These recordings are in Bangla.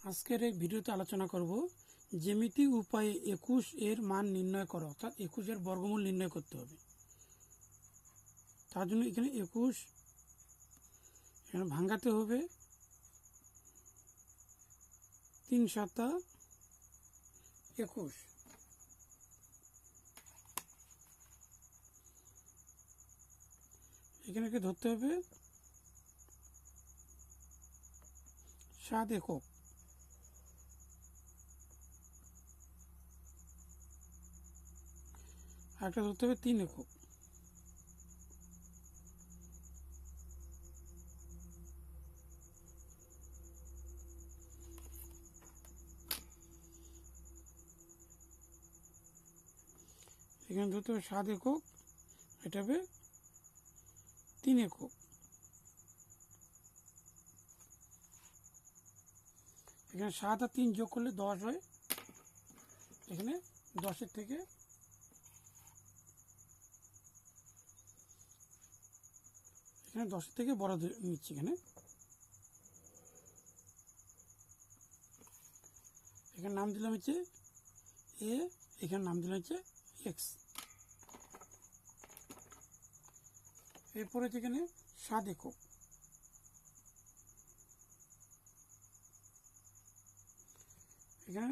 আজকের এই ভিডিওতে আলোচনা করব জ্যামিতিক উপায়ে 21 এর মান নির্ণয় করা, অর্থাৎ 21 এর বর্গমূল নির্ণয় করতে হবে। তার জন্য এখানে 21 এখানে ভাঙাতে হবে 3 সাতা 21। এখানে ধরতে হবে 7 একক। আরেকটা ধরতে হবে 3 একক। এখানে ধরতে হবে 7 একক, এটা হবে 3 একক। এখানে 7 আর 3 যোগ করলে 10 হয়। এখানে 10-এর থেকে বড় নিচ্ছি। এখানে নাম দিলাম হচ্ছে এ, এখানে নাম দিলাম হচ্ছে এক্স। এরপরে এখানে 7 একক। এখানে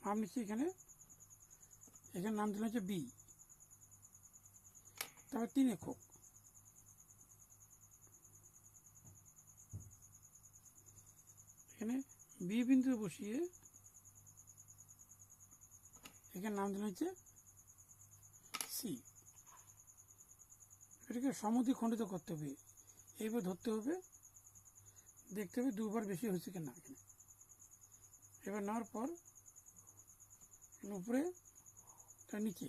নাম নিচ্ছি, এখানে নাম দিলাম হচ্ছে বি। তারপর 3 একক। এখানে বি বিন্দু বসিয়ে এখানে নাম দিলাম হচ্ছে সি। এটাকে সমদ্বিখণ্ডিত করতে হবে। এইভাবে ধরতে হবে, দেখতে হবে দুবার বেশি হয়েছে কিনা। এখানে এবার নেওয়ার পর উপরে তার নিচে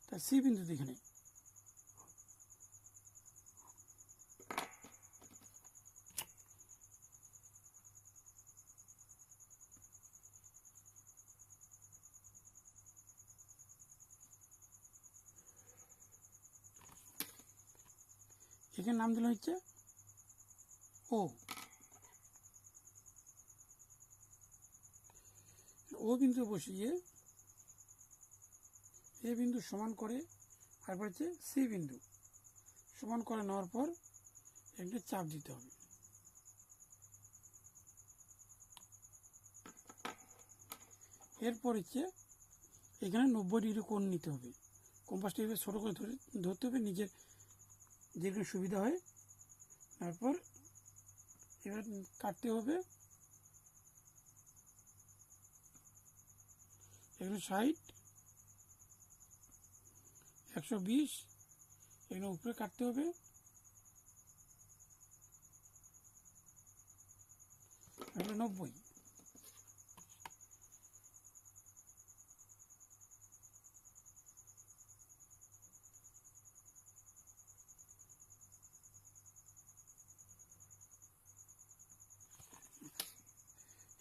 তার সি বিন্দুতে এখানে নাম দিলাম হচ্ছে ও। ও বিন্দু বসিয়ে এ বিন্দু সমান করে, তারপর হচ্ছে সি বিন্দু সমান করে নেওয়ার পর একটা চাপ দিতে হবে। এরপর হচ্ছে এখানে 90 ডিগ্রি কোণ নিতে হবে। কম্পাসটা এভাবে ছোটো করে ধরতে হবে, নিজের যেখানে সুবিধা হয়। তারপর এবার কাটতে হবে। এখানে 60, 120, এখানে উপরে কাটতে হবে। এখানে 90।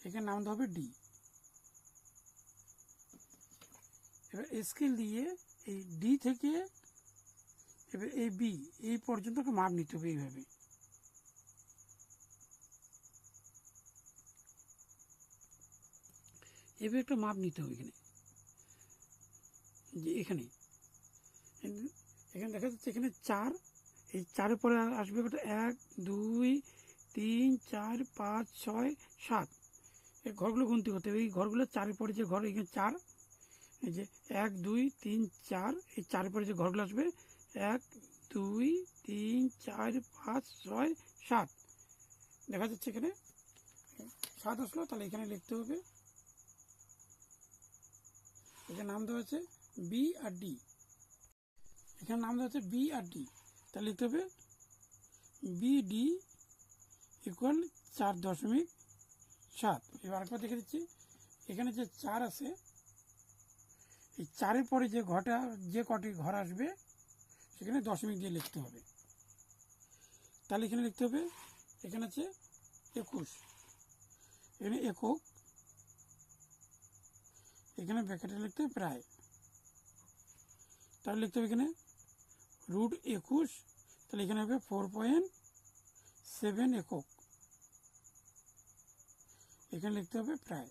এখানে নাম দেওয়া হবে ডি। এবার স্কেল দিয়ে এই ডি থেকে এবার এই বি এই পর্যন্ত মাপ নিতে হবে। এইভাবে একটা মাপ নিতে হবে। এখানে যে এখানে দেখা যাচ্ছে এখানে 4, এই 4-এর পরে আসবে 1, 2, 3, 4, 5, 6, 7। এই ঘরগুলো গুনতি করতে হবে। এই ঘরগুলো 4-এর পরে যে ঘর, এখানে 4, এই যে 1, 2, 3, 4, এই 4-এর পরে যে ঘরগুলো আসবে 1, 2, 3, 4, 5, 6, 7। দেখা যাচ্ছে এখানে 7 আসলো। তাহলে এখানে লিখতে হবে, এখানে নাম দেওয়া আছে বি আর ডি। এখানে নাম দেওয়া আছে বি আর ডি। তাহলে লিখতে হবে বিডি ইকুয়াল 4.7। এবার আরেকবার দেখে দিচ্ছি, এখানে যে 4 আছে, এই 4-এর পরে যে কটি ঘর আসবে সেখানে দশমিক দিয়ে লিখতে হবে। তাহলে এখানে লিখতে হবে, এখানে আছে 21, এখানে একক, এখানে ব্র্যাকেটে লিখতে হবে প্রায়। তাহলে লিখতে হবে এখানে √21। তাহলে এখানে হবে 4.7 একক। এখানে লিখতে হবে প্রায়।